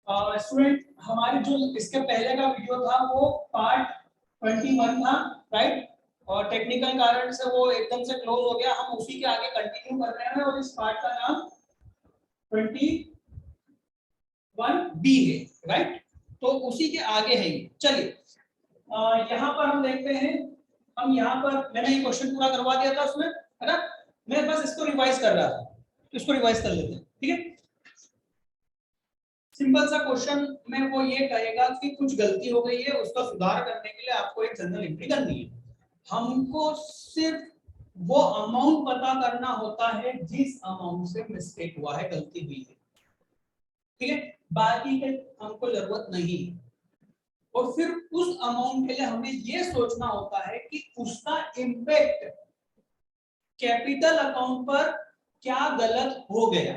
Student हमारे जो इसके पहले का वीडियो था वो पार्ट 21 था, राइट। और टेक्निकल कारण से वो एकदम से क्लोज हो गया, हम उसी के आगे कंटिन्यू कर रहे हैं और इस पार्ट का नाम 21B है, राइट। तो उसी के आगे है ये। चलिए यहाँ पर हम देखते हैं, हम यहाँ पर मैंने ये क्वेश्चन पूरा करवा दिया था उसमें, है ना। मैं बस इसको रिवाइज कर रहा था, तो इसको रिवाइज कर लेते हैं, ठीक है। सिंपल सा क्वेश्चन में वो ये कहेगा कि कुछ गलती हो गई है, उसका सुधार करने के लिए आपको एक जनरल एंट्री करनी है। हमको सिर्फ वो अमाउंट पता करना होता है जिस अमाउंट से मिस्टेक हुआ है, गलती हुई है, ठीक है। बाकी के हमको जरूरत नहीं है। और फिर उस अमाउंट के लिए हमें ये सोचना होता है कि उसका इम्पैक्ट कैपिटल अकाउंट पर क्या गलत हो गया,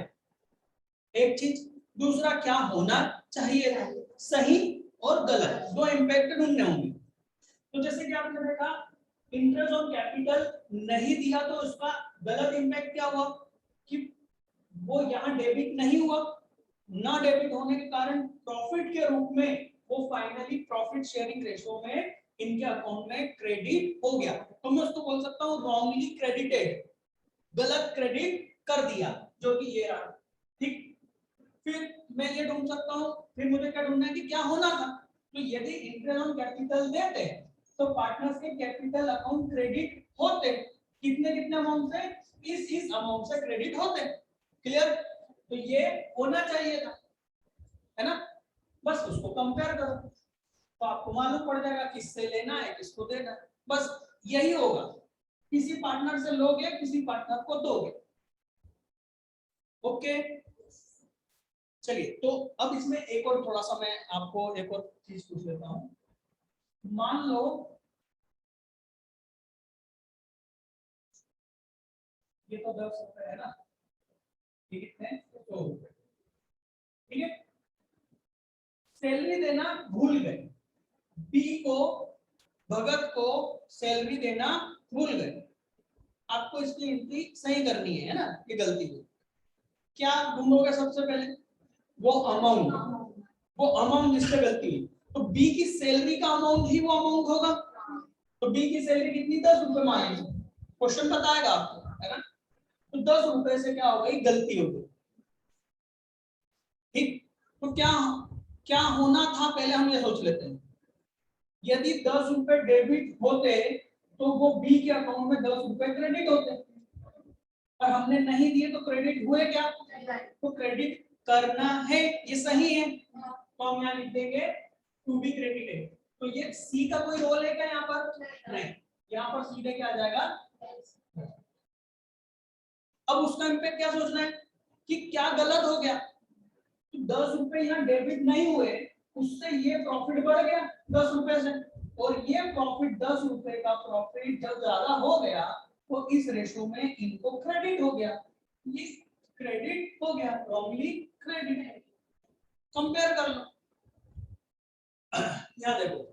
एक चीज। दूसरा क्या होना चाहिए था, सही और गलत दो इम्पैक्ट ढूंढने होंगे। तो जैसे कि आपने देखा इंटरेस्ट ऑन कैपिटल नहीं दिया तो उसका गलत इम्पैक्ट क्या हुआ कि वो यहाँ डेबिट नहीं हुआ, ना डेबिट होने के कारण प्रॉफिट के रूप में वो फाइनली प्रॉफिट शेयरिंग रेशो में इनके अकाउंट में क्रेडिट हो गया। तो मैं उसको बोल सकता हूँ रॉन्गली क्रेडिटेड, गलत क्रेडिट कर दिया, जो कि ये रहा, ठीक। फिर मैं ये ढूंढ सकता हूँ, फिर मुझे क्या ढूंढना है कि क्या होना था। तो यदि इंटरेस्ट ऑन कैपिटल देते तो पार्टनर्स के कैपिटल अकाउंट क्रेडिट होते, कितने कितने अमाउंट से, इस अमाउंट से क्रेडिट होते, क्लियर। तो ये होना चाहिए था, है ना। बस उसको कंपेयर करो तो आपको मालूम पड़ जाएगा किससे लेना है किसको देना है, बस यही होगा। किसी पार्टनर से लोगे किसी पार्टनर को दोगे, ओके। चलिए तो अब इसमें एक और थोड़ा सा मैं आपको एक और चीज पूछ लेता हूं। मान लो ये तो 10 रुपए है ना, ये कितने 100 रुपए, ठीक है। सैलरी देना भूल गए, बी को भगत को सैलरी देना भूल गए, आपको इसकी एंट्री सही करनी है ना, ये गलती हुई। क्या ढूंढोगे सबसे पहले, वो अमाउंट जिससे गलती हुई। तो बी की सैलरी का अमाउंट ही वो अमाउंट होगा। तो बी की सैलरी कितनी, 10 रुपए मान लीजिए, क्वेश्चन बताएगा आपको, है ना। तो 10 रुपए से क्या हो गई, गलती हो गई, ठीक। तो क्या क्या होना था पहले हम ये सोच लेते हैं। यदि 10 रुपए डेबिट होते तो वो बी के अकाउंट में 10 रुपए क्रेडिट होते, पर हमने नहीं दिए तो क्रेडिट हुए क्या, तो क्रेडिट करना है, ये सही है। तो हम यहाँ लिख देंगे टू बी क्रेडिटेड। तो ये सी का कोई रोल है क्या यहाँ पर, नहीं, यहाँ पर सीधे क्या आ जाएगा। अब उसका इम्पैक्ट क्या सोचना है कि क्या गलत हो गया। तो 10 रुपए यहाँ डेबिट नहीं हुए, उससे ये प्रॉफिट बढ़ गया 10 रुपए से, और ये प्रॉफिट 10 रुपए का प्रॉफिट जब ज्यादा हो गया तो इस रेशो में इनको क्रेडिट हो गया, ये क्रेडिट हो गया, रॉन्गली क्रेडिट है। कंपेयर कर लो, यहाँ देखो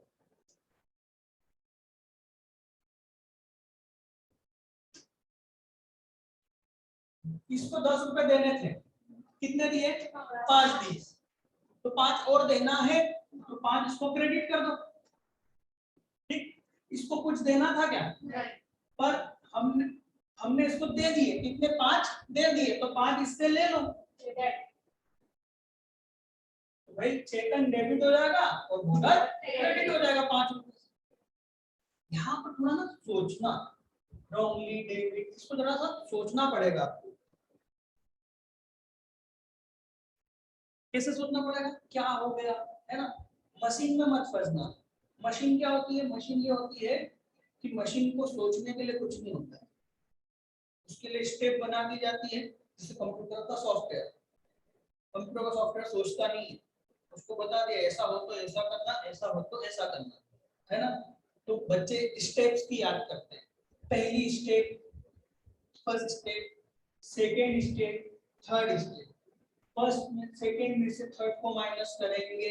इसको 10 रुपए देने थे, कितने दिए, 5 दिए, तो 5 और देना है तो 5 इसको क्रेडिट कर दो, ठीक। इसको कुछ देना था क्या, पर हमने इसको दे दिए, कितने, 5 दे दिए, तो 5 इससे ले लो, तो भाई चेतन डेबिट हो जाएगा और भगत क्रेडिट हो जाएगा 5 रुपए। यहाँ पर थोड़ा ना सोचना, रॉन्गली डेबिट, इसको थोड़ा सा सोचना पड़ेगा आपको। कैसे सोचना पड़ेगा, क्या हो गया, है ना। मशीन में मत फंसना। मशीन क्या होती है, मशीन ये होती है कि मशीन को सोचने के लिए कुछ नहीं होता है, उसके लिए स्टेप बना दी जाती है, जैसे कंप्यूटर का सॉफ्टवेयर। कंप्यूटर का सॉफ्टवेयर सोचता नहीं है, उसको बता दिया ऐसा हो तो ऐसा करना, ऐसा हो तो ऐसा करना, है ना। तो बच्चे स्टेप्स की याद करते हैं, पहली step, first step, second step, third step. First में सेकेंड में से थर्ड को माइनस करेंगे,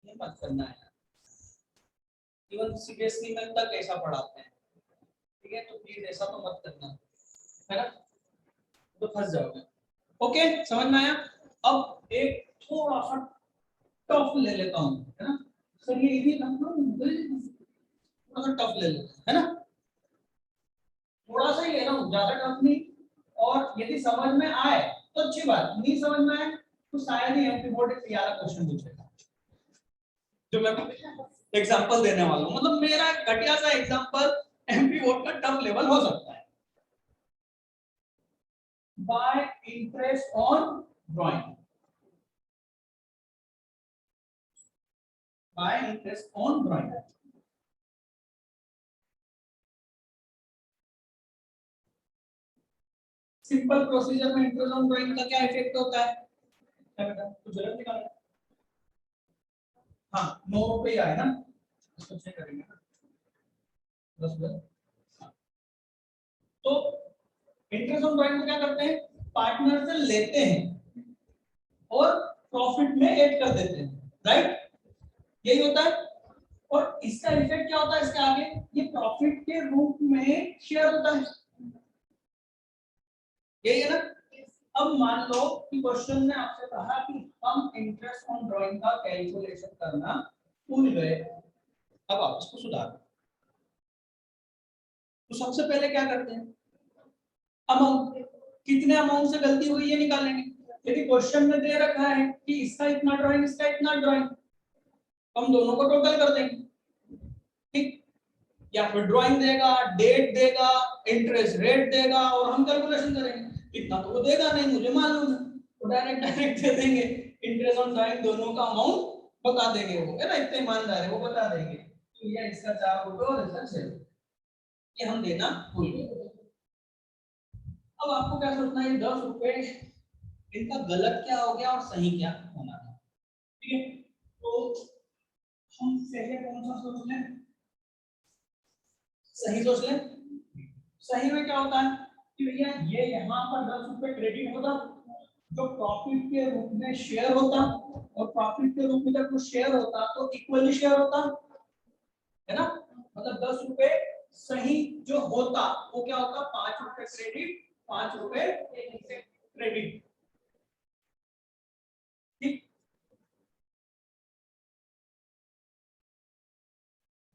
ये मत करना है। इवन सीबीएसई में तक ऐसा पढ़ाते हैं, ठीक है। तो प्लीज ऐसा तो मत करना, है ना, तो फंस जाओगे। ओके, समझ में आया। अब एक थोड़ा सा टफ ले लेता हूँ, है ना सर, ये इजी था ना, थोड़ा सा टफ ले लेता है ना, थोड़ा सा ही ले रहा हूँ, ज्यादा टफ नहीं। और यदि समझ में आए तो अच्छी बात, नहीं समझ में आए तो शायद ही एमपी बोर्ड एक यार क्वेश्चन पूछेगा जो मैं एग्जांपल देने वाला हूँ। मतलब मेरा घटिया सा एग्जांपल एमपी बोर्ड का टफ लेवल हो सकता है। Bye interest on drawing, bye interest on drawing, simple procedure में इंटरेस्ट ऑन ड्राइंग का क्या इफेक्ट होता है, क्या बेटा कुछ गलत निकाला? हाँ नोट पे ही आए ना, इसको चेक करेंगे ना, बस बस। तो इंटरेस्ट ऑन ड्राइंग में क्या करते हैं, पार्टनर से लेते हैं और प्रॉफिट में ऐड कर देते हैं, राइट, यही होता है। और इसका इफेक्ट क्या होता है इसके आगे, ये प्रॉफिट के रूप में शेयर होता है, यही है ना। अब मान लो कि क्वेश्चन ने आपसे कहा कि हम इंटरेस्ट ऑन ड्राइंग का कैलकुलेशन करना भूल गए, अब आप इसको सुधार। तो सबसे पहले क्या करते हैं, अमाउंट, कितने अमाउंट से गलती हुई ये निकालेंगे। यदि क्वेश्चन में दे रखा है कि इसका इतना ड्राइंग, इसका इतना ड्राइंग, हम दोनों को टोटल कर देंगे, ठीक, या फिर ड्राइंग देगा, डेट देगा, इंटरेस्ट रेट देगा और हम कैलकुलेशन करेंगे। इतना तो वो देगा नहीं, मुझे मालूम है, तो डायरेक्ट डायरेक्ट दे देंगे, इंटरेस्ट ऑन ड्राइंग दोनों का अमाउंट बता देंगे, वो है ना, इतने ईमानदार है वो बता देंगे। तो ये इसका 4 रुपए और इसका 6 रुपए, ये हम देना भूल गए। अब आपको क्या सोचना है, 10 रुपए इनका गलत क्या हो गया और सही क्या होना था, ठीक है। तो हम पहले कौन सा सोच लें, सही सोच लें। सही में क्या होता है कि भैया ये यहाँ पर 10 रुपए क्रेडिट होता, जो प्रॉफिट के रूप में शेयर होता, और प्रॉफिट के रूप में जब कुछ शेयर होता तो इक्वली शेयर होता, है ना। मतलब 10 रुपए सही जो होता वो क्या होता, 5 रुपए क्रेडिट, 5 रुपए क्रेडिट, ठीक।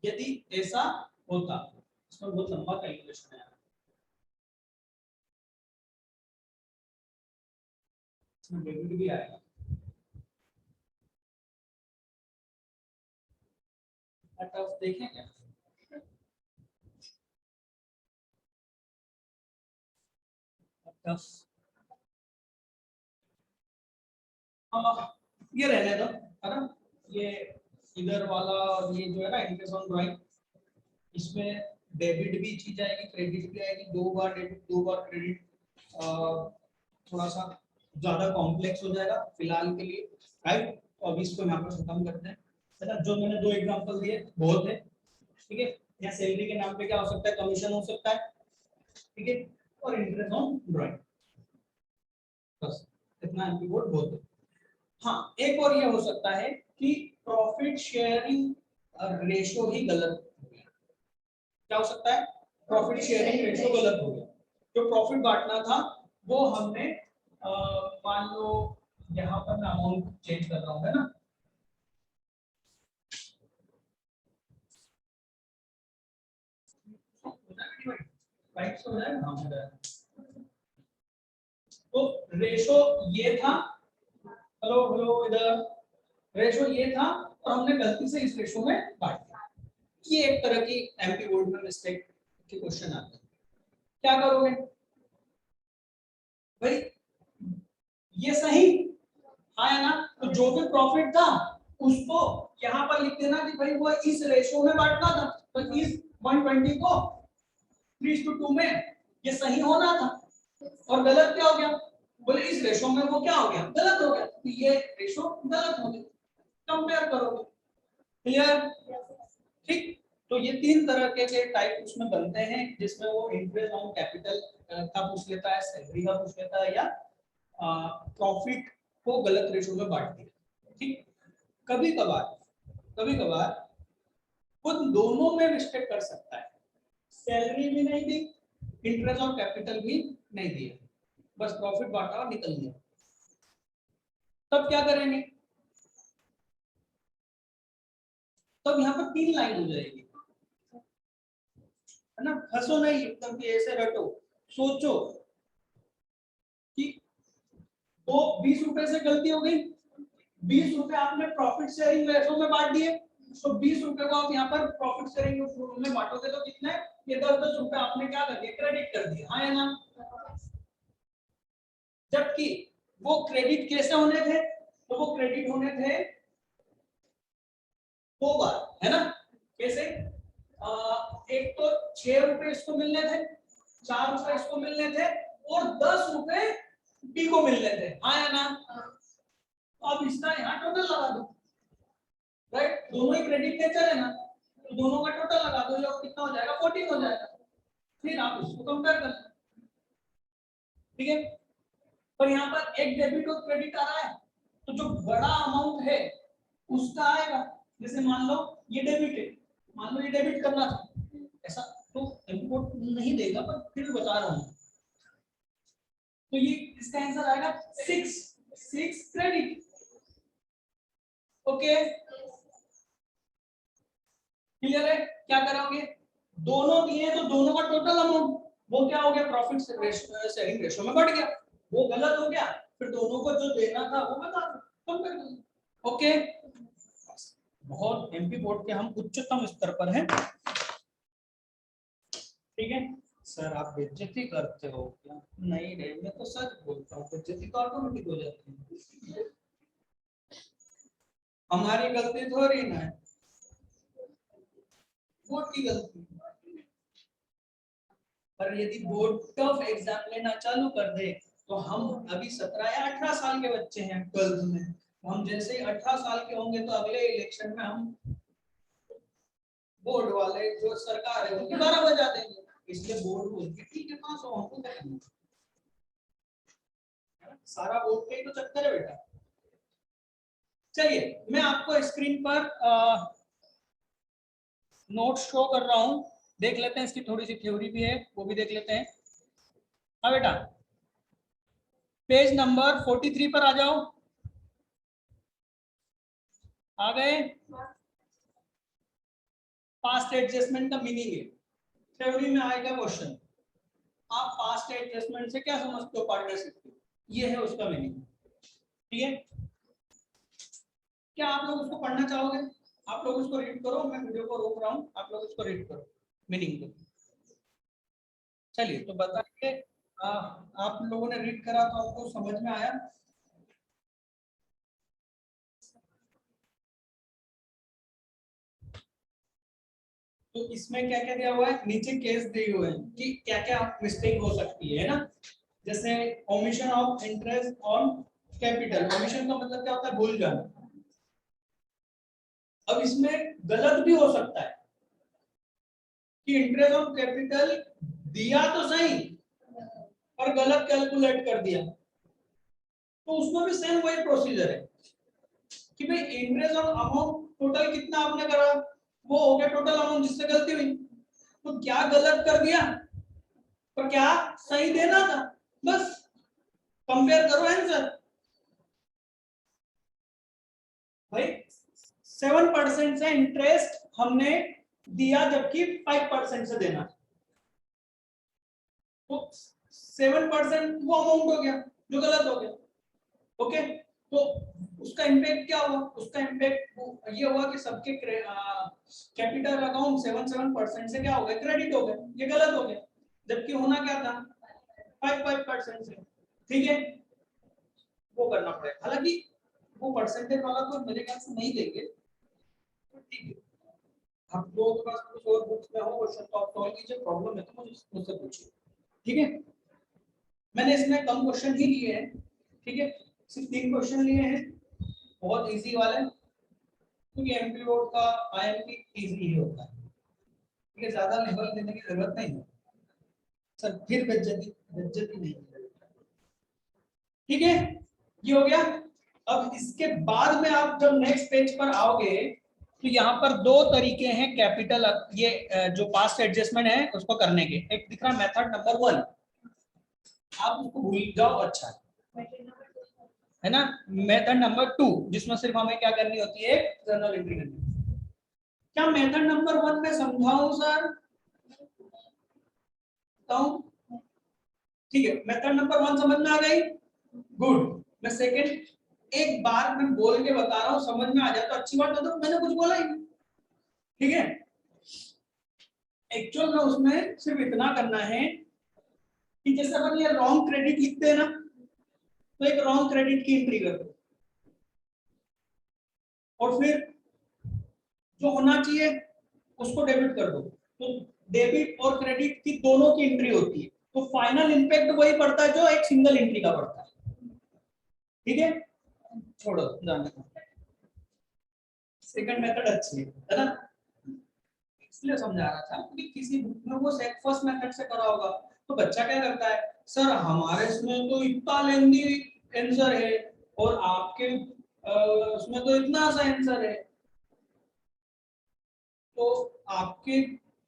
यदि ऐसा होता, इसमें बहुत लंबा कैलकुलेशन है, इसमें डेबिट भी आएगा, टफ देखेंगे। टफ ये रहने दो, है ना, ये इधर वाला और ये जो है ना इंटरेस्ट ऑन ड्राइंग, इसमें डेबिट भी चीज आएगी, क्रेडिट भी आएगी, 2 बार डेबिट 2 बार क्रेडिट, थोड़ा सा ज्यादा कॉम्प्लेक्स हो जाएगा फिलहाल के लिए, राइट। तो अभी इसको यहाँ पर खत्म करते हैं, है ना। जो मैंने 2 एग्जांपल दिए बहुत है, ठीक है। यहाँ सैलरी के नाम पे क्या हो सकता है, कमीशन हो सकता है, ठीक है, और इंटरेस्ट ऑन ड्राइंग, बस इतना एमपी बोर्ड बहुत है। हाँ एक और ये हो सकता है कि प्रॉफिट शेयरिंग रेशो ही गलत हो गया, क्या हो सकता है, प्रॉफिट शेयरिंग रेशो गलत हो गया, जो प्रॉफिट बांटना था वो हमने मान लो यहाँ पर मैं अमाउंट चेंज कर रहा हूँ, है ना, राइट हो जाएगा, हाँ हो जाएगा। तो रेशो ये था, हेलो हेलो इधर, रेशो ये था और हमने गलती से इस रेशो में बांट दिया। ये एक तरह की एमपी बोर्ड में मिस्टेक के क्वेश्चन आते हैं, क्या करोगे भाई, ये सही आया ना, तो जो भी प्रॉफिट था उसको यहाँ पर लिख देना कि भाई वो इस रेशो में बांटना था, तो इस 120 को 3:2 में ये सही होना था, और गलत क्या हो गया, बोले इस रेशो में वो क्या हो गया, गलत हो गया, तो ये रेशो गलत हो गया, कंपेयर करोगे, क्लियर, ठीक। तो ये 3 तरह के टाइप उसमें बनते हैं, जिसमें वो इंटरेस्ट ऑन कैपिटल का पूछ लेता है, सैलरी का पूछ लेता है, या प्रॉफिट को गलत रेशो में बांट दिया, ठीक। कभी कभार खुद दोनों में मिस्टेक कर सकता है, सैलरी भी नहीं दी, इंटरेस्ट और कैपिटल भी नहीं दिया, बस प्रॉफिट बांटा और निकल गया, तब क्या करेंगे, तो यहाँ पर 3 लाइन हो जाएगी, है ना। फंसो नहीं एकदम कि ऐसे रटो, सोचो कि तो 20 रुपए से गलती हो गई, 20 रुपए आपने प्रॉफिट शेयरिंग रेशो में बांट दिए, तो 20 रुपए को आप यहाँ पर प्रॉफिट शेयरिंग में बांटोगे तो कितना है, ये 10-10 रुपए आपने क्या कर दिया, क्रेडिट कर दिया, हाँ या ना। जबकि वो क्रेडिट कैसे होने थे, तो वो क्रेडिट होने थे 2 बार, है ना। कैसे, एक तो 6 रुपए इसको मिलने थे, 4 रुपए इसको मिलने थे, और 10 रुपए बी को मिलने थे, हाँ या ना। अब इसका यहाँ टोटल लगा दो, राइट, दोनों ही क्रेडिट नेचर है ना, तो दोनों का टोटल लगा दो, जो कितना हो जाएगा, 14 हो जाएगा। फिर आप इसको कंपेयर कर, ठीक है। पर यहाँ पर एक डेबिट और क्रेडिट आ रहा है, तो जो बड़ा अमाउंट है उसका आएगा। जैसे मान लो ये डेबिट है, मान लो ये डेबिट करना था, ऐसा तो इनपुट नहीं देगा, पर फिर बता रहा हूँ। तो ये इसका आंसर आएगा 6 क्रेडिट। ओके, क्लियर है। क्या करोगे, दोनों दिए तो दोनों का टोटल अमाउंट वो क्या हो गया, प्रॉफिट शेयरिंग रेशो में बढ़ गया, वो गलत हो गया, फिर दोनों को जो देना था वो बता दो, कम कर दो। ओके, बहुत एमपी बोर्ड के हम उच्चतम स्तर पर हैं, ठीक है। सर आप बेइज्जती करते हो क्या, नहीं रे, मैं तो सच बोलता हूँ, बेइज्जती तो ऑटोमेटिक हो जाती है, हमारी गलती थोड़ी ना है, बोर्ड की गलती। पर यदि बोर्ड टफ एग्जाम लेना चालू कर दे, तो हम अभी 17 या 18 साल के बच्चे हैं 12th में, हम जैसे ही 18 साल के होंगे तो अगले इलेक्शन में हम बोर्ड वाले जो सरकार है उनकी 12 बजा देंगे, इसलिए बोर्ड बोलती है ठीक है पास हो, हमको क्या करना, सारा बोर्ड का ही तो चक्कर है बेटा। चलिए मैं आपको स्क्रीन पर नोट शो कर रहा हूं, देख लेते हैं, इसकी थोड़ी सी थ्योरी भी है वो भी देख लेते हैं। हाँ बेटा, पेज नंबर 43 पर आ जाओ, आ गए। पास्ट एडजस्टमेंट का मीनिंग है, थ्योरी में आएगा क्वेश्चन, आप पास्ट एडजस्टमेंट से क्या समझते हो पार्टनरशिप को, ये है उसका मीनिंग, ठीक है। क्या आप लोग उसको पढ़ना चाहोगे, आप लोग उसको रीड करो, मैं वीडियो को रोक रहा हूँ, आप लोग उसको रीड करो मीनिंग को। चलिए तो बताइए, आप लोगों ने रीड करा तो आपको समझ में आया। तो इसमें क्या क्या दिया हुआ है, नीचे केस दिए हुए हैं कि क्या क्या मिस्टेक हो सकती है ना। जैसे omission of interest on capital, omission का मतलब क्या होता है, भूल जाना। अब इसमें गलत भी हो सकता है कि इंटरेस्ट ऑन कैपिटल दिया तो सही पर गलत कैलकुलेट कर दिया, तो उसमें भी सेम वही प्रोसीजर है कि भाई इंटरेस्ट ऑन अमाउंट टोटल कितना आपने करा, वो हो गया टोटल अमाउंट जिससे गलती हुई, तो क्या गलत कर दिया पर क्या सही देना था, बस कंपेयर करो आंसर। भाई 7% से इंटरेस्ट हमने दिया जबकि 5% से देना, तो 7% वो अमाउंट हो गया जो गलत हो गया। ओके, तो उसका इम्पैक्ट क्या हुआ, उसका इम्पैक्ट ये हुआ कि सबके कैपिटल अकाउंट 7% से क्या हो गया, क्रेडिट हो गया, ये गलत हो गया, जबकि होना क्या था 5% से, ठीक है। वो करना पड़ेगा, हालांकि वो परसेंटेज वाला तो मेरे ख्याल से नहीं देंगे, तो ठीक है। आप लोगों के पास कुछ और बुक्स में हो क्वेश्चन तो आप सॉल्व कीजिए, प्रॉब्लम है तो मुझसे पूछिए, ठीक है। मैंने इसमें कम क्वेश्चन ही लिए हैं, ठीक है, सिर्फ 3 क्वेश्चन लिए हैं, बहुत इजी वाले, क्योंकि एमपी बोर्ड का आईएमपी इजी ही होता है, ठीक है, ज्यादा लेवल देने की जरूरत नहीं है सर, फिर बेइज्जती नहीं, ठीक है। ये हो गया। अब इसके बाद में आप जब नेक्स्ट पेज पर आओगे तो यहाँ पर 2 तरीके हैं कैपिटल, ये जो पास्ट एडजस्टमेंट है उसको करने के, एक दिख रहा है मेथड नंबर 1, आप उसको भूल जाओ, अच्छा है ना। मेथड नंबर 2 जिसमें सिर्फ हमें क्या करनी होती है, जर्नल एंट्री करनी, क्या मेथड नंबर 1 में समझाऊं सर? बताऊं? ठीक है, मेथड नंबर 1 समझ में आ गई? गुड। मैं सेकंड एक बार मैं बोल के बता रहा हूं, समझ में आ जाए तो अच्छी बात है, तो मैंने कुछ बोला ही नहीं। ठीक है, एक्चुअल में उसमें सिर्फ इतना करना है कि जैसे अपन ये रॉन्ग क्रेडिट लिखते हैं ना, तो एक रॉन्ग क्रेडिट की एंट्री कर दो, और फिर जो होना चाहिए उसको डेबिट कर दो। तो डेबिट और क्रेडिट की दोनों की एंट्री होती है, तो फाइनल इंपैक्ट वही पड़ता है जो एक सिंगल एंट्री का पड़ता है। ठीक है, छोड़ो जाने दो। सेकंड मेथड अच्छी है ना, इसलिए समझा रहा था कि किसी बुक में वो फर्स्ट मेथड से करा होगा, तो बच्चा क्या करता है, सर हमारे इसमें तो इतना लेंदी आंसर है और आपके उसमें तो इतना सा आंसर है, तो आपके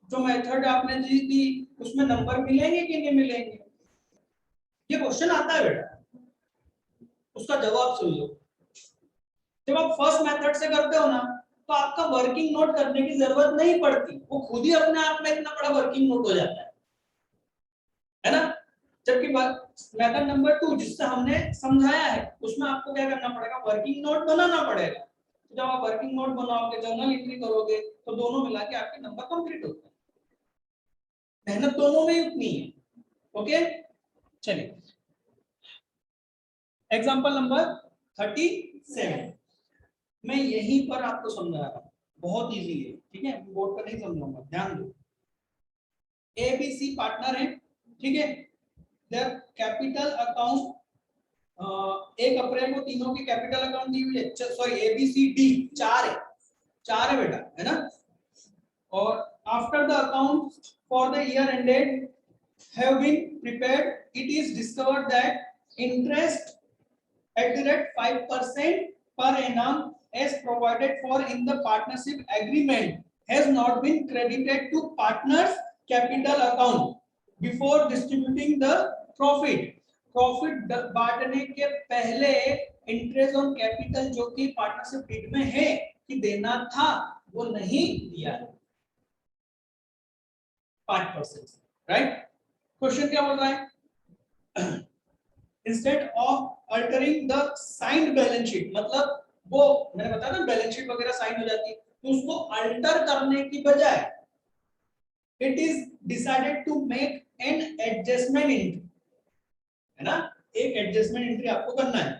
जो मेथड आपने दी थी उसमें नंबर मिलेंगे कि नहीं मिलेंगे? ये क्वेश्चन आता है बेटा, उसका जवाब सुन लो। जब आप फर्स्ट मेथड से करते हो ना, तो आपका वर्किंग नोट करने की जरूरत नहीं पड़ती, वो खुद ही अपने आप में इतना बड़ा वर्किंग नोट हो जाता है ना। जबकि मेथड नंबर 2 जिससे हमने समझाया है, उसमें आपको क्या करना पड़ेगा, वर्किंग नोट बनाना पड़ेगा। तो जब आप वर्किंग नोट बनाओगे, जर्नल एंट्री करोगे, तो दोनों मिला के आपके नंबर कंप्लीट होते हैं। मेहनत दोनों में ही उतनी है। ओके, चलिए एग्जांपल नंबर 37 मैं यहीं पर आपको समझा रहा हूं, बहुत इजी है। ठीक है, बोर्ड पर नहीं समझाऊंगा, ध्यान दो। एबीसी पार्टनर है, ठीक है, देयर कैपिटल अकाउंट 1 अप्रैल को तीनों की कैपिटल अकाउंट दी हुई है, सॉरी एबीसीडी 4 है बेटा, है ना। और after the account for the year ended have been prepared, it is discovered that interest at the rate 5% per annum as provided for in the partnership agreement has not been credited to partners capital account before distributing the profit. Profit बांटने के पहले interest on capital जो कि partnership deed में है कि देना था, वो नहीं दिया है 5%, राइट। क्वेश्चन क्या बोल रहा है, instead of altering the signed balance sheet, मतलब वो मैंने बताया ना बैलेंस शीट वगैरह साइन हो जाती है, तो उसको अल्टर करने की बजाय it is decided to make an adjustment entry, है ना। एक एडजस्टमेंट एंट्री आपको करना है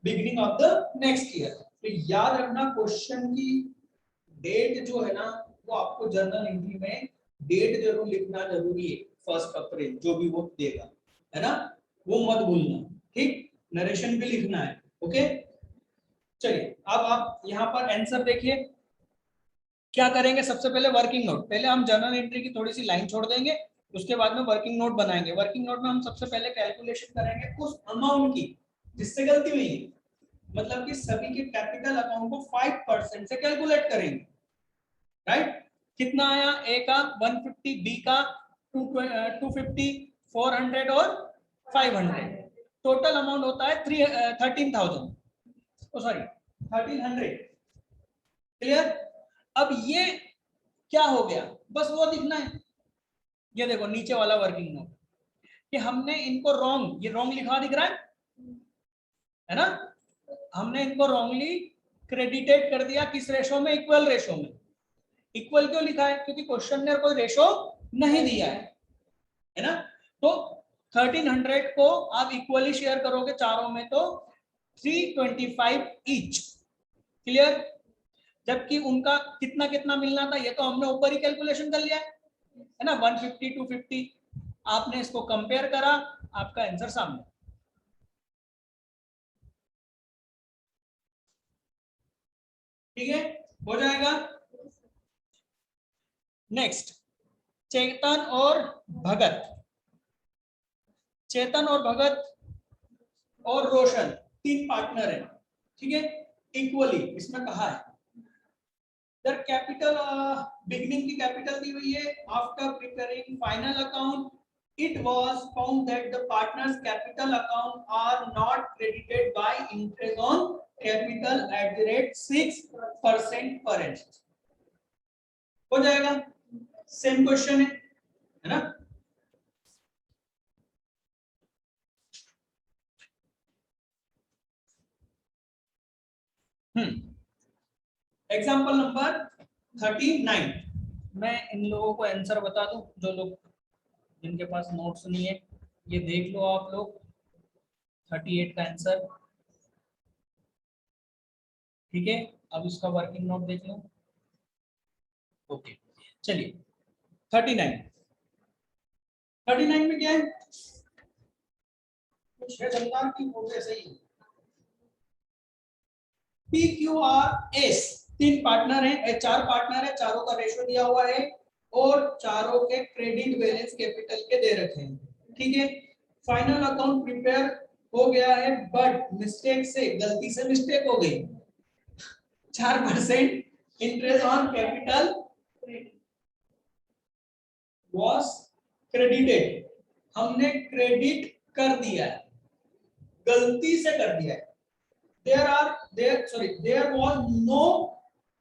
beginning of the next year. तो याद रखना क्वेश्चन की डेट जो है ना, वो आपको जर्नल एंट्री में डेट जरूर लिखना जरूरी है, 1 अप्रैल जो भी वो देगा, है ना, वो मत भूलना। ठीक, नरेशन भी लिखना है। ओके, चलिए अब आप यहाँ पर आंसर देखिए। क्या करेंगे, सबसे पहले वर्किंग नोट, पहले हम जर्नल एंट्री की थोड़ी सी लाइन छोड़ देंगे, उसके बाद में वर्किंग नोट बनाएंगे। वर्किंग नोट में हम सबसे पहले कैलकुलेशन करेंगे उस अमाउंट की जिससे गलती हुई है, मतलब कि सभी के कैपिटल अकाउंट को 5% से कैलकुलेट करेंगे, राइट। कितना आया, ए का 150, बी का 250, 400 और 500, टोटल अमाउंट होता है 13,000, सॉरी 1300। क्लियर। अब ये क्या हो गया, बस वो दिखना है। ये देखो नीचे वाला वर्किंग नोट कि हमने इनको रॉन्ग, ये रॉन्ग लिखा दिख रहा है ना, हमने इनको रॉन्गली क्रेडिटेड कर दिया किस रेशो में, इक्वल रेशो में। इक्वल क्यों लिखा है, क्योंकि क्वेश्चन ने कोई रेशो नहीं दिया है ना। तो 1300 को आप इक्वली शेयर करोगे चारों में तो 325 ईच। क्लियर। जबकि उनका कितना कितना मिलना था, ये तो हमने ऊपर ही कैलकुलेशन कर लिया है ना, 150 250। आपने इसको कंपेयर करा, आपका आंसर सामने। ठीक है, हो जाएगा। नेक्स्ट, चेतन और भगत, चेतन और भगत और रोशन 3 पार्टनर हैं, ठीक है, इक्वली। इसमें कहा है their capital beginning की कैपिटल दी हुई है, after preparing final account it was found that the partners capital account are not credited by interest on capital at the rate 6% per annum। हो जाएगा, सेम क्वेश्चन है ना। Example number 39। मैं इन लोगों को आंसर बता दूं, जो लोग जिनके पास नोट्स नहीं है ये देख लो आप लोग 38 का आंसर, ठीक है। अब इसका वर्किंग नोट देख लो। ओके चलिए 39। 39 में क्या है, कुछ है दमदार की फोटो ऐसे ही। पी क्यू आर एस तीन पार्टनर है, चार पार्टनर है, चारों का रेशियो दिया हुआ है और चारों के क्रेडिट बैलेंस कैपिटल के दे रखे हैं, ठीक है। फाइनल अकाउंट प्रिपेयर हो गया है बट मिस्टेक से, गलती से मिस्टेक हो गई, 4% interest on capital was credited, हमने क्रेडिट कर दिया है, गलती से कर दिया है। There was no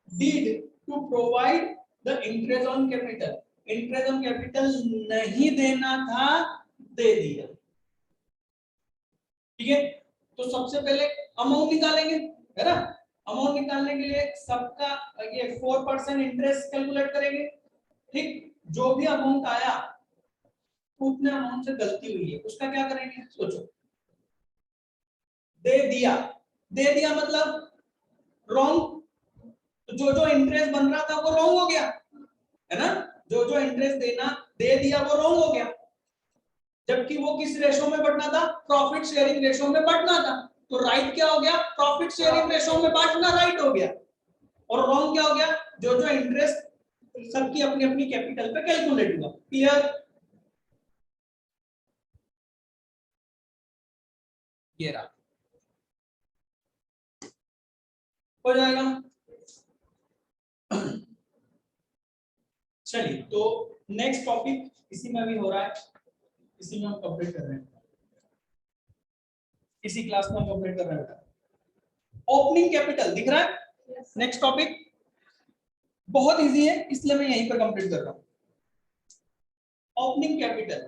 deed to provide the interest on capital, interest on capital नहीं देना था, दे दिया, ठीक है। तो सबसे पहले अमाउंट निकालेंगे, है ना। अमाउंट निकालने के लिए सबका ये 4% इंटरेस्ट कैलकुलेट करेंगे, ठीक। जो भी अमाउंट आया उतने अमाउंट से गलती हुई है उसका क्या करेंगे, सोचो। दे दिया, दे दिया मतलब रॉन्ग, तो जो जो इंटरेस्ट बन रहा था वो रॉन्ग हो गया, है ना। जो जो इंटरेस्ट देना दे दिया वो रॉन्ग हो गया, जबकि वो किस रेशो में बढ़ना था, प्रॉफिट शेयरिंग रेशो में बढ़ना था। तो राइट क्या हो गया, प्रॉफिट शेयरिंग रेशो में बांटना राइट हो गया, और रॉन्ग क्या हो गया, जो जो इंटरेस्ट सबकी अपनी अपनी कैपिटल पे कैलकुलेट हुआ। क्लियर, ये रहा, हो जाएगा। चलिए तो नेक्स्ट टॉपिक इसी में भी हो रहा है, इसी में हम कंप्लीट कर रहे हैं, इसी क्लास में हम कंप्लीट कर रहे हैं। ओपनिंग कैपिटल दिख रहा है, नेक्स्ट टॉपिक बहुत इजी है इसलिए मैं यहीं पर कंप्लीट कर रहा हूं। ओपनिंग कैपिटल,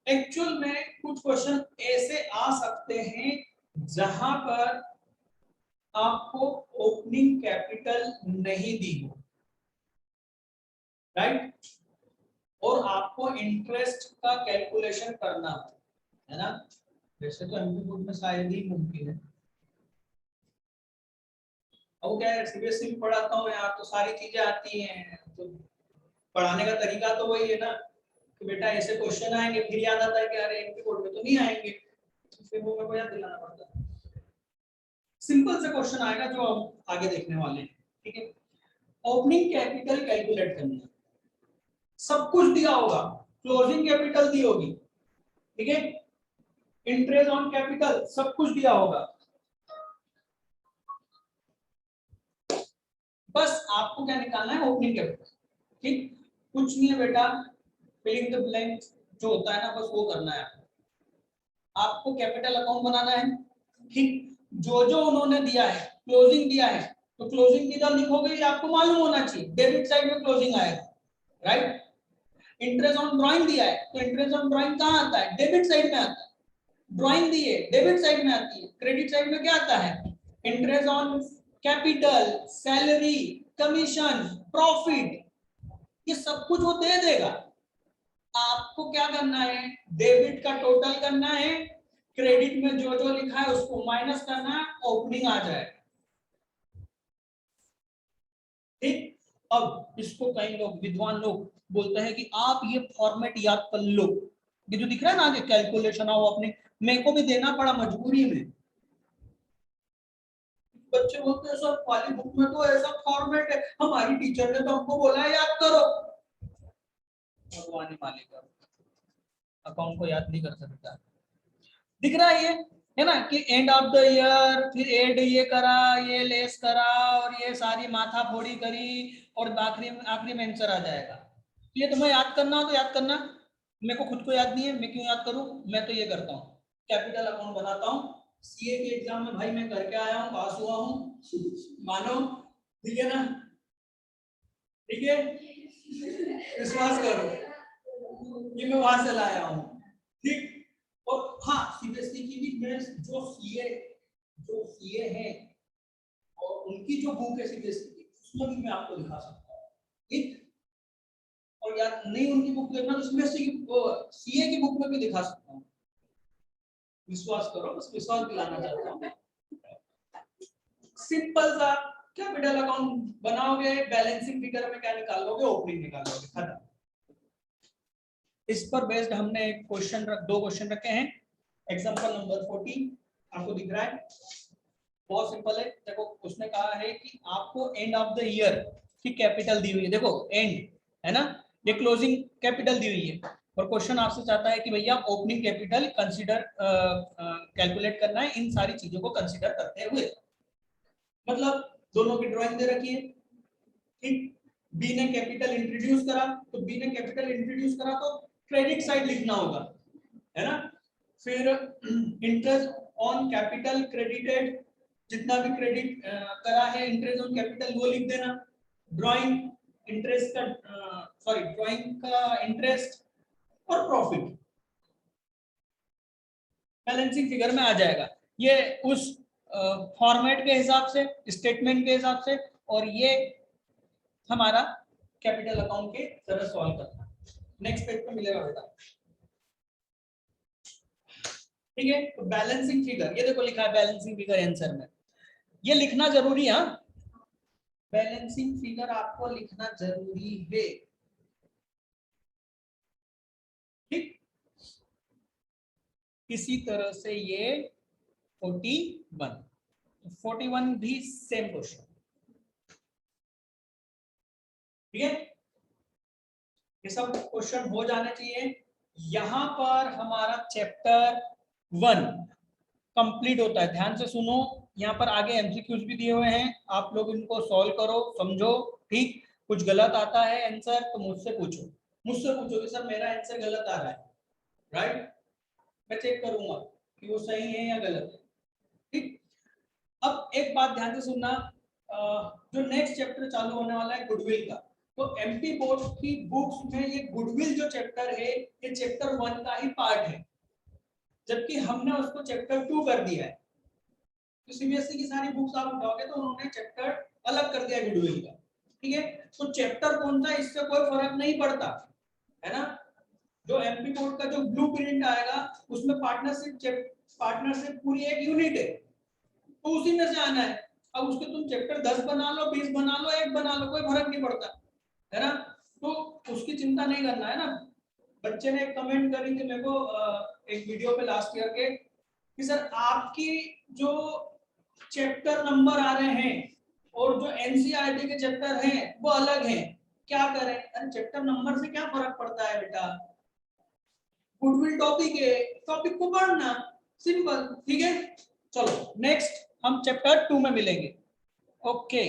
एक्चुअल में कुछ क्वेश्चन ऐसे आ सकते हैं जहां पर आपको ओपनिंग कैपिटल नहीं दी हो, राइट, और आपको इंटरेस्ट का कैलकुलेशन करना है ना। वैसे तो एमपी बोर्ड में शायद ही मुमकिन है, अब क्या है सीबीएसई में पढ़ाता हूँ यार तो सारी चीजें आती हैं, तो पढ़ाने का तरीका तो वही है ना कि बेटा ऐसे क्वेश्चन आएंगे, फिर याद आता है कि अरे एमपी बोर्ड में तो नहीं आएंगे, तो फिर वो मेरे को याद दिलाना पड़ता है। सिंपल से क्वेश्चन आएगा जो हम आगे देखने वाले हैं, ठीक है। ओपनिंग कैपिटल कैलकुलेट करना है, सब कुछ दिया होगा, क्लोजिंग कैपिटल दी होगी, ठीक है, इंटरेस्ट ऑन कैपिटल सब कुछ दिया होगा, बस आपको क्या निकालना है, ओपनिंग कैपिटल, ठीक। कुछ नहीं है बेटा, फिलिंग द ब्लैंक जो होता है ना बस वो करना है आपको कैपिटल अकाउंट बनाना है, ठीक। जो जो उन्होंने दिया है, क्लोजिंग दिया है तो क्लोजिंग किधर लिखोगे ये आपको मालूम होना चाहिए, डेबिट साइड में क्लोजिंग आएगा, राइट। इंटरेस्ट ऑन ड्राइंग दिया है तो इंटरेस्ट ऑन ड्राइंग कहाँ आता है, डेबिट साइड में आता है। ड्राइंग दी है डेबिट साइड में आती है, क्रेडिट साइड में क्या आता है, interest on capital, salary, commission, profit, ये सब कुछ वो दे देगा। आपको क्या करना है, डेबिट का टोटल करना है, क्रेडिट में जो जो लिखा है उसको माइनस करना है, ओपनिंग आ जाएगा, ठीक। अब इसको कई लोग विद्वान लोग बोलते हैं कि आप ये फॉर्मेट याद कर लो, ये जो दिख रहा है ना आगे कैलकुलेशन ऑफ ओपनिंग, मेरे को भी देना पड़ा मजबूरी में। बच्चे बोलते हैं सर वाली बुक में तो ऐसा फॉर्मेट है, हमारी टीचर ने तो हमको बोला है याद करो, भगवान ही मालिक, अकाउंट को याद नहीं कर सकता। दिख रहा है ये, है ना कि एंड ऑफ द ईयर, फिर एड ये करा, ये लेस करा और ये सारी माथा फोड़ी करी और आखिरी आखिरी में आंसर आ जाएगा। ये तुम्हें याद करना हो तो याद करना, मेरे को खुद को याद नहीं है, मैं क्यों याद करूं, मैं तो ये करता हूँ, कैपिटल अकाउंट बनाता हूँ। सीए के एग्जाम में भाई मैं करके आया हूँ, पास हुआ हूँ, मानो, ठीक है ना। ठीक है, विश्वास करो, ये मैं वहां से लाया हूँ। ठीक, और हाँ सीबीएसई की भी मैं जो सीए है और उनकी जो बुक है सीबीएसई की, उसमें भी मैं आपको दिखा सकता हूँ। ठीक, और यार नहीं उनकी बुक देखना तो सीबीएसई की सीए की बुक में भी दिखा सकता हूँ। विश्वास करो, बस विश्वास दिलाना चाहता हूँ। सिंपल सा कैपिटल अकाउंट बनाओगे, बैलेंसिंग फिगर में क्या निकालोगे, ओपनिंग निकालोगे, खत्म। इस पर बेस्ड हमने एक क्वेश्चन दो क्वेश्चन रखे हैं। एग्जांपल नंबर 40 आपको दिख रहा है, बहुत सिंपल है। देखो उसने कहा है कि आपको एंड ऑफ द ईयर की कैपिटल दी हुई है, देखो एंड है ना, ये क्लोजिंग कैपिटल दी हुई है, और क्वेश्चन आपसे चाहता है कि भैया ओपनिंग कैपिटल कंसीडर कैलकुलेट करना है इन सारी चीजों को कंसीडर करते हुए। मतलब दोनों की ड्राइंग दे रखी है। ठीक, बी ने कैपिटल इंट्रोड्यूस करा, तो बी ने कैपिटल इंट्रोड्यूस करा तो क्रेडिट साइड लिखना होगा, है ना। फिर इंटरेस्ट ऑन कैपिटल क्रेडिटेड, जितना भी क्रेडिट करा है इंटरेस्ट ऑन कैपिटल वो लिख देना। ड्राइंग इंटरेस्ट का ड्राइंग का इंटरेस्ट और प्रॉफिट बैलेंसिंग फिगर में आ जाएगा। ये उस फॉर्मेट के हिसाब से, स्टेटमेंट के हिसाब से, और ये हमारा कैपिटल अकाउंट के तरह सॉल्व करना। नेक्स्ट पेज पे मिलेगा बेटा। ठीक है, तो बैलेंसिंग फिगर ये देखो लिखा है बैलेंसिंग फिगर आंसर में, ये लिखना जरूरी है। बैलेंसिंग फिगर आपको लिखना जरूरी है। ठीक, इसी तरह से ये 41 भी सेम क्वेश्चन। ठीक है, ये सब क्वेश्चन हो जाने चाहिए। यहां पर हमारा चैप्टर 1 कंप्लीट होता है। ध्यान से सुनो, यहाँ पर आगे एमसीक्यूज भी दिए हुए हैं, आप लोग इनको सॉल्व करो, समझो। ठीक, कुछ गलत आता है आंसर तो मुझसे पूछो, कि सर मेरा आंसर गलत आ रहा है, राइट, मैं चेक करूंगा कि वो सही है या गलत है। ठीक, अब एक बात ध्यान से सुनना, जो नेक्स्ट चैप्टर चालू होने वाला है गुडविल का, तो एमपी बोर्ड की बुक्स में ये गुडविल जो चैप्टर है ये चैप्टर 1 का ही पार्ट है, जबकि हमने उसको चैप्टर 2 कर दिया है। तो सीबीएसई की सारी बुक्स आप उठाओगे तो उन्होंने चैप्टर अलग कर दिया गुडविल का। ठीक है, तो चैप्टर कौन सा इससे कोई फर्क नहीं पड़ता, है ना। जो एमपी बोर्ड का जो ब्लूप्रिंट आएगा उसमें पार्टनरशिप पूरी एक यूनिट है, तो उसी में से आना है। अब उसके तुम चैप्टर 10 बना लो, 20 बना लो, 1 बना लो, कोई फर्क नहीं पड़ता, है ना। तो उसकी चिंता नहीं करना है ना। बच्चे ने एक कमेंट करी थी मेरे को एक वीडियो पे लास्ट ईयर के, कि सर आपकी जो चैप्टर नंबर आ रहे हैं और जो एनसीईआरटी के चैप्टर हैं वो अलग हैं, क्या करें। अरे चैप्टर नंबर से क्या फर्क पड़ता है बेटा, गुडविल टॉपिक है, टॉपिक को पढ़ना, सिंपल। ठीक है, चलो नेक्स्ट हम चैप्टर 2 में मिलेंगे। ओके।